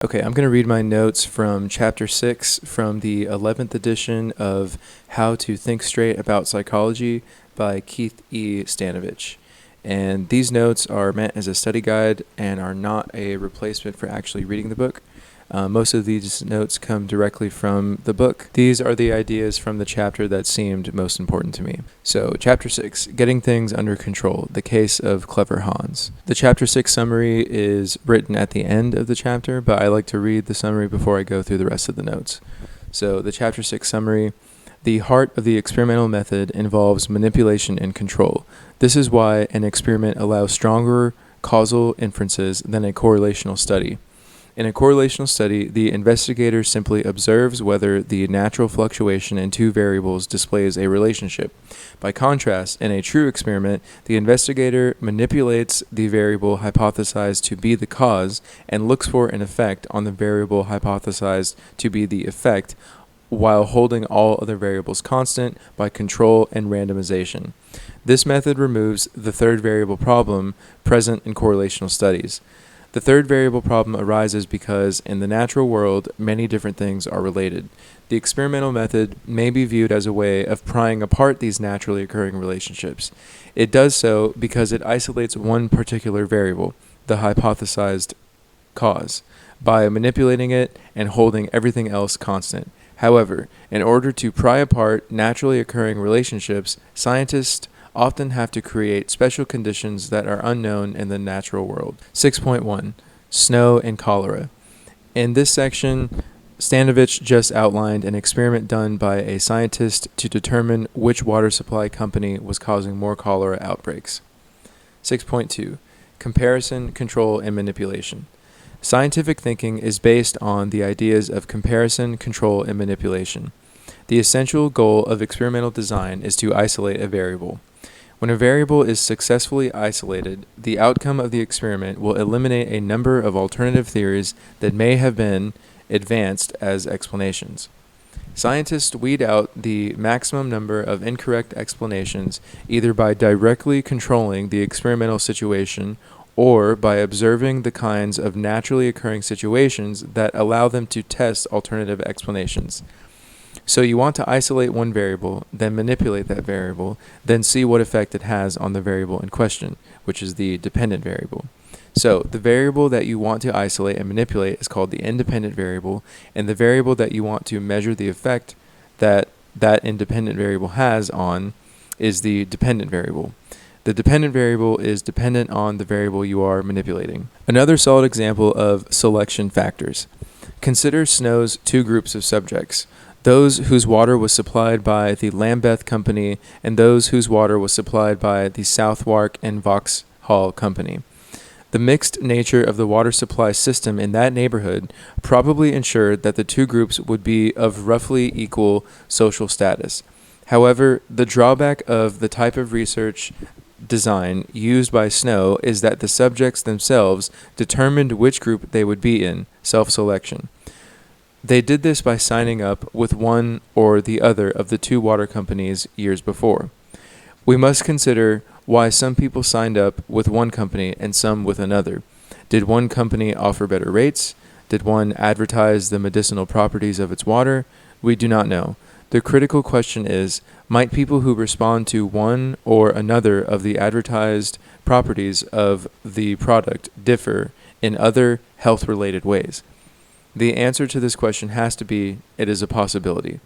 Okay, I'm going to read my notes from Chapter 6 from the 11th edition of How to Think Straight About Psychology by Keith Stanovich. And these notes are meant as a study guide and are not a replacement for actually reading the book. Most of these notes come directly from the book. These are the ideas from the chapter that seemed most important to me. So, Chapter 6, Getting Things Under Control, the Case of Clever Hans. The Chapter 6 summary is written at the end of the chapter, but I like to read the summary before I go through the rest of the notes. So, the Chapter 6 summary. The heart of the experimental method involves manipulation and control. This is why an experiment allows stronger causal inferences than a correlational study. In a correlational study, the investigator simply observes whether the natural fluctuation in two variables displays a relationship. By contrast, in a true experiment, the investigator manipulates the variable hypothesized to be the cause and looks for an effect on the variable hypothesized to be the effect, while holding all other variables constant by control and randomization. This method removes the third variable problem present in correlational studies. The third variable problem arises because, in the natural world, many different things are related. The experimental method may be viewed as a way of prying apart these naturally occurring relationships. It does so because it isolates one particular variable, the hypothesized cause, by manipulating it and holding everything else constant. However, in order to pry apart naturally occurring relationships, scientists often have to create special conditions that are unknown in the natural world. 6.1 Snow and Cholera. In this section, Stanovich just outlined an experiment done by a scientist to determine which water supply company was causing more cholera outbreaks. 6.2 Comparison, Control, and Manipulation. Scientific thinking is based on the ideas of comparison, control, and manipulation. The essential goal of experimental design is to isolate a variable. When a variable is successfully isolated, the outcome of the experiment will eliminate a number of alternative theories that may have been advanced as explanations. Scientists weed out the maximum number of incorrect explanations either by directly controlling the experimental situation or by observing the kinds of naturally occurring situations that allow them to test alternative explanations. So you want to isolate one variable, then manipulate that variable, then see what effect it has on the variable in question, which is the dependent variable. So the variable that you want to isolate and manipulate is called the independent variable, and the variable that you want to measure the effect that that independent variable has on is the dependent variable. The dependent variable is dependent on the variable you are manipulating. Another solid example of selection factors. Consider Snow's two groups of subjects, those whose water was supplied by the Lambeth Company and those whose water was supplied by the Southwark and Vauxhall Company. The mixed nature of the water supply system in that neighborhood probably ensured that the two groups would be of roughly equal social status. However, the drawback of the type of research design used by Snow is that the subjects themselves determined which group they would be in, self-selection. They did this by signing up with one or the other of the two water companies years before. We must consider why some people signed up with one company and some with another. Did one company offer better rates? Did one advertise the medicinal properties of its water? We do not know. The critical question is, might people who respond to one or another of the advertised properties of the product differ in other health-related ways? The answer to this question has to be, it is a possibility.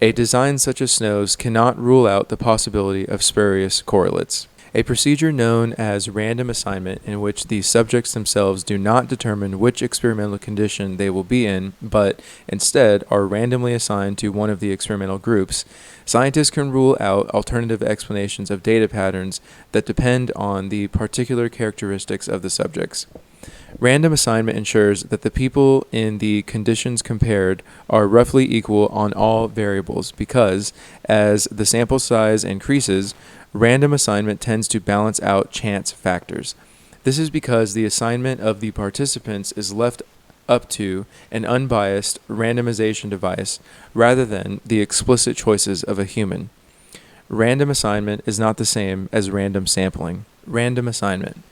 A design such as Snow's cannot rule out the possibility of spurious correlates. A procedure known as random assignment, in which the subjects themselves do not determine which experimental condition they will be in, but instead are randomly assigned to one of the experimental groups, scientists can rule out alternative explanations of data patterns that depend on the particular characteristics of the subjects. Random assignment ensures that the people in the conditions compared are roughly equal on all variables because, as the sample size increases, random assignment tends to balance out chance factors. This is because the assignment of the participants is left up to an unbiased randomization device rather than the explicit choices of a human. Random assignment is not the same as random sampling. Random assignment.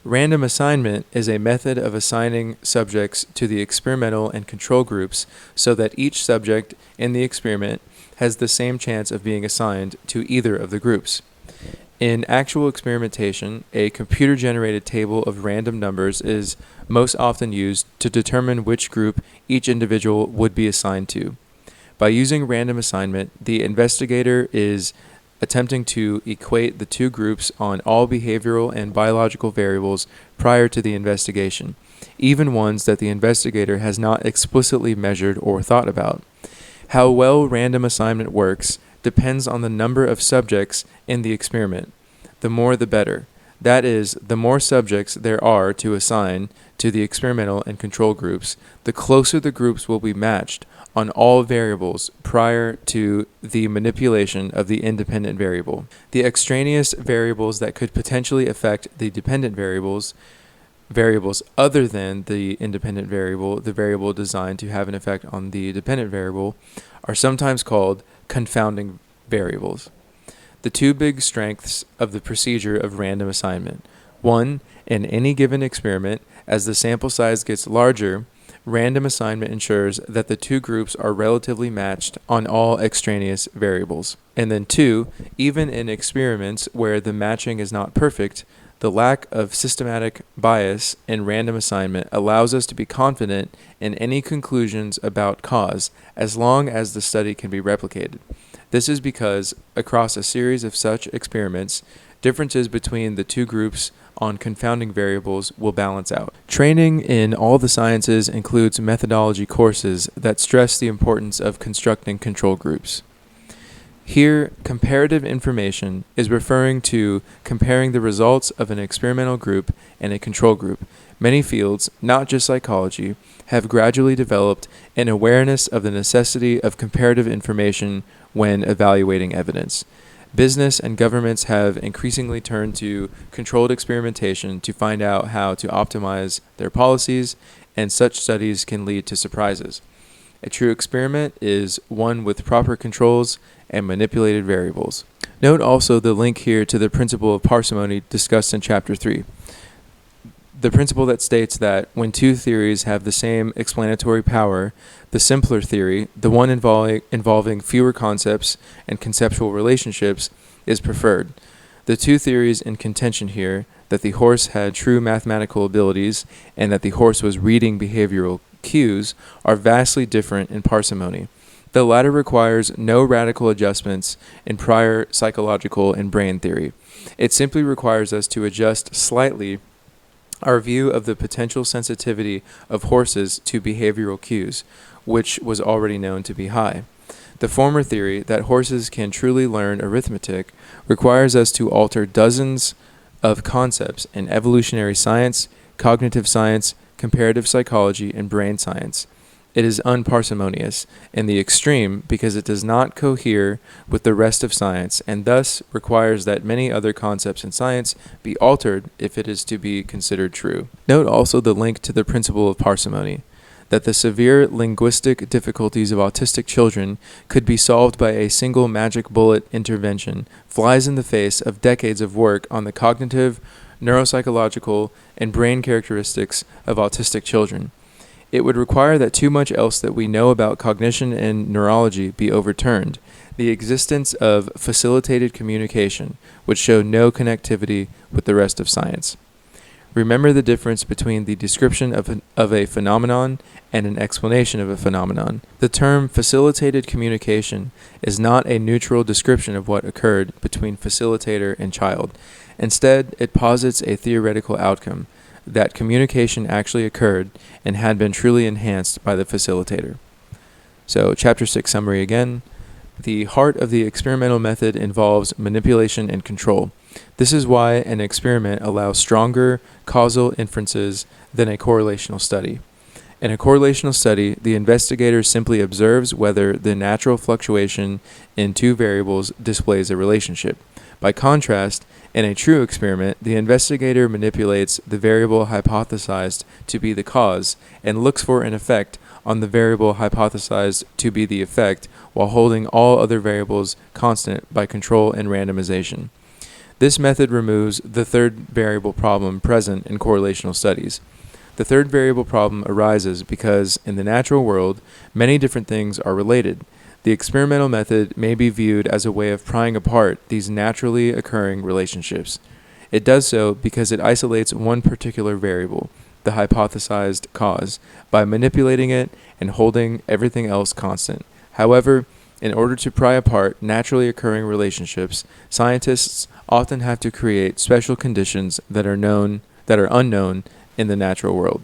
Random assignment is a method of assigning subjects to the experimental and control groups so that each subject in the experiment has the same chance of being assigned to either of the groups. In actual experimentation, a computer-generated table of random numbers is most often used to determine which group each individual would be assigned to. By using random assignment, the investigator is attempting to equate the two groups on all behavioral and biological variables prior to the investigation, even ones that the investigator has not explicitly measured or thought about. How well random assignment works depends on the number of subjects in the experiment. The more the better. That is, the more subjects there are to assign to the experimental and control groups, the closer the groups will be matched on all variables prior to the manipulation of the independent variable. The extraneous variables that could potentially affect the dependent variables other than the independent variable, the variable designed to have an effect on the dependent variable, are sometimes called confounding variables. The two big strengths of the procedure of random assignment. One, in any given experiment, as the sample size gets larger, random assignment ensures that the two groups are relatively matched on all extraneous variables. And then two, even in experiments where the matching is not perfect, the lack of systematic bias in random assignment allows us to be confident in any conclusions about cause as long as the study can be replicated. This is because, across a series of such experiments, differences between the two groups on confounding variables will balance out. Training in all the sciences includes methodology courses that stress the importance of constructing control groups. Here, comparative information is referring to comparing the results of an experimental group and a control group. Many fields, not just psychology, have gradually developed an awareness of the necessity of comparative information when evaluating evidence. Business and governments have increasingly turned to controlled experimentation to find out how to optimize their policies, and such studies can lead to surprises. A true experiment is one with proper controls and manipulated variables. Note also the link here to the principle of parsimony discussed in Chapter 3. The principle that states that when two theories have the same explanatory power, the simpler theory, the one involving fewer concepts and conceptual relationships, is preferred. The two theories in contention here, that the horse had true mathematical abilities and that the horse was reading behavioral cues, are vastly different in parsimony. The latter requires no radical adjustments in prior psychological and brain theory. It simply requires us to adjust slightly our view of the potential sensitivity of horses to behavioral cues, which was already known to be high. The former theory, that horses can truly learn arithmetic, requires us to alter dozens of concepts in evolutionary science, cognitive science, comparative psychology, and brain science. It is unparsimonious in the extreme because it does not cohere with the rest of science and thus requires that many other concepts in science be altered if it is to be considered true. Note also the link to the principle of parsimony, that the severe linguistic difficulties of autistic children could be solved by a single magic bullet intervention flies in the face of decades of work on the cognitive, neuropsychological, and brain characteristics of autistic children. It would require that too much else that we know about cognition and neurology be overturned. The existence of facilitated communication would show no connectivity with the rest of science. Remember the difference between the description of a phenomenon and an explanation of a phenomenon. The term facilitated communication is not a neutral description of what occurred between facilitator and child. Instead, it posits a theoretical outcome, that communication actually occurred and had been truly enhanced by the facilitator. So, Chapter 6 summary again. The heart of the experimental method involves manipulation and control. This is why an experiment allows stronger causal inferences than a correlational study. In a correlational study, the investigator simply observes whether the natural fluctuation in two variables displays a relationship. By contrast, in a true experiment, the investigator manipulates the variable hypothesized to be the cause and looks for an effect on the variable hypothesized to be the effect while holding all other variables constant by control and randomization. This method removes the third variable problem present in correlational studies. The third variable problem arises because, in the natural world, many different things are related. The experimental method may be viewed as a way of prying apart these naturally occurring relationships. It does so because it isolates one particular variable, the hypothesized cause, by manipulating it and holding everything else constant. However, in order to pry apart naturally occurring relationships, scientists often have to create special conditions that are unknown in the natural world.